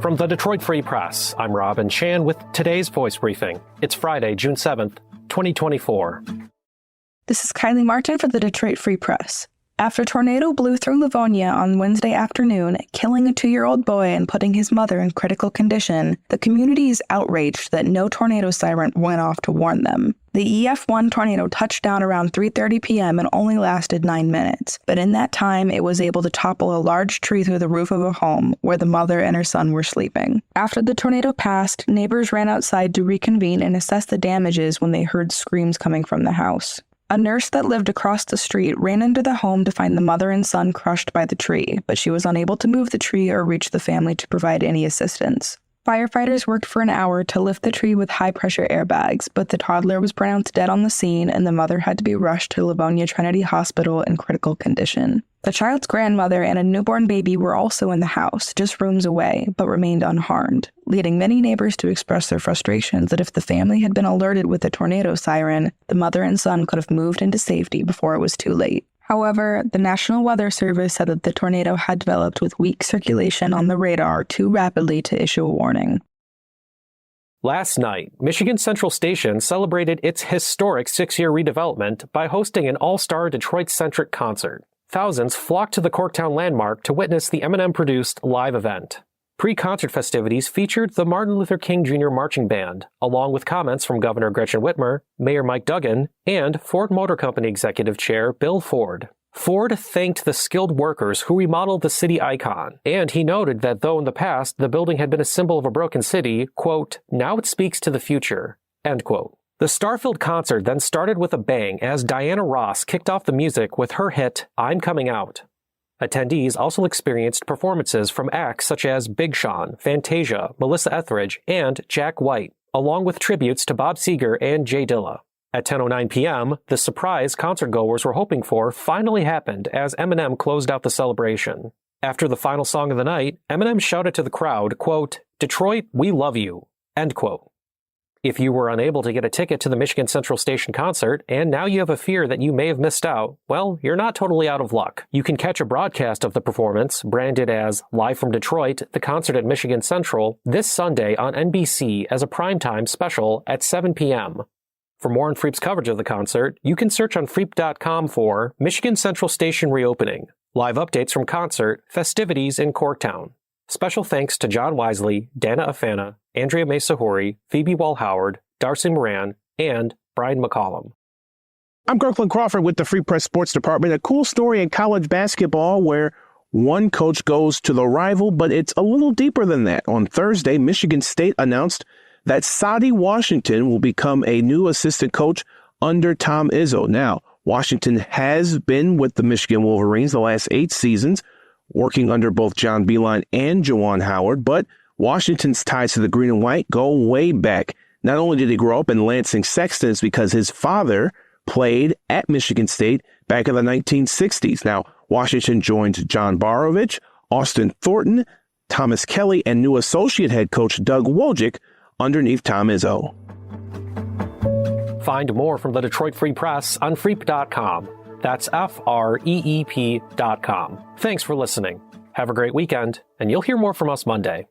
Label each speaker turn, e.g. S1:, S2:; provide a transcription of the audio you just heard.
S1: From the Detroit Free Press, I'm Robin Chan with today's voice briefing. It's Friday, June 7th, 2024.
S2: This is Kylie Martin for the Detroit Free Press. After a tornado blew through Livonia on Wednesday afternoon, killing a 2-year-old boy and putting his mother in critical condition, the community is outraged that no tornado siren went off to warn them. The EF1 tornado touched down around 3:30 p.m. and only lasted 9 minutes, but in that time it was able to topple a large tree through the roof of a home where the mother and her son were sleeping. After the tornado passed, neighbors ran outside to reconvene and assess the damages when they heard screams coming from the house. A nurse that lived across the street ran into the home to find the mother and son crushed by the tree, but she was unable to move the tree or reach the family to provide any assistance. Firefighters worked for an hour to lift the tree with high-pressure airbags, but the toddler was pronounced dead on the scene and the mother had to be rushed to Livonia Trinity Hospital in critical condition. The child's grandmother and a newborn baby were also in the house, just rooms away, but remained unharmed, leading many neighbors to express their frustrations that if the family had been alerted with a tornado siren, the mother and son could have moved into safety before it was too late. However, the National Weather Service said that the tornado had developed with weak circulation on the radar too rapidly to issue a warning.
S1: Last night, Michigan Central Station celebrated its historic 6-year redevelopment by hosting an all-star Detroit-centric concert. Thousands flocked to the Corktown landmark to witness the Eminem-produced live event. Pre-concert festivities featured the Martin Luther King Jr. Marching Band, along with comments from Governor Gretchen Whitmer, Mayor Mike Duggan, and Ford Motor Company Executive Chair Bill Ford. Ford thanked the skilled workers who remodeled the city icon, and he noted that though in the past the building had been a symbol of a broken city, quote, now it speaks to the future, end quote. The star-filled concert then started with a bang as Diana Ross kicked off the music with her hit, I'm Coming Out. Attendees also experienced performances from acts such as Big Sean, Fantasia, Melissa Etheridge, and Jack White, along with tributes to Bob Seger and Jay Dilla. At 10:09 p.m., the surprise concertgoers were hoping for finally happened as Eminem closed out the celebration. After the final song of the night, Eminem shouted to the crowd, quote, Detroit, we love you, end quote. If you were unable to get a ticket to the Michigan Central Station concert, and now you have a fear that you may have missed out, well, you're not totally out of luck. You can catch a broadcast of the performance, branded as Live from Detroit, the concert at Michigan Central, this Sunday on NBC as a primetime special at 7 p.m. For more on Freep's coverage of the concert, you can search on Freep.com for Michigan Central Station reopening, live updates from concert, festivities in Corktown. Special thanks to John Wisely, Dana Afana, Andrea May-Sahori, Phoebe Wall-Howard, Darcy Moran, and Brian McCollum.
S3: I'm Kirkland Crawford with the Free Press Sports Department. A cool story in college basketball where one coach goes to the rival, but it's a little deeper than that. On Thursday, Michigan State announced that Saddi Washington will become a new assistant coach under Tom Izzo. Now, Washington has been with the Michigan Wolverines the last 8 seasons, working under both John Beilein and Juwan Howard, but Washington's ties to the green and white go way back. Not only did he grow up in Lansing Sexton, it's because his father played at Michigan State back in the 1960s. Now, Washington joined John Borovich, Austin Thornton, Thomas Kelly, and new associate head coach Doug Wojcik underneath Tom Izzo.
S1: Find more from the Detroit Free Press on Freep.com. That's FREEP.com. Thanks for listening. Have a great weekend, and you'll hear more from us Monday.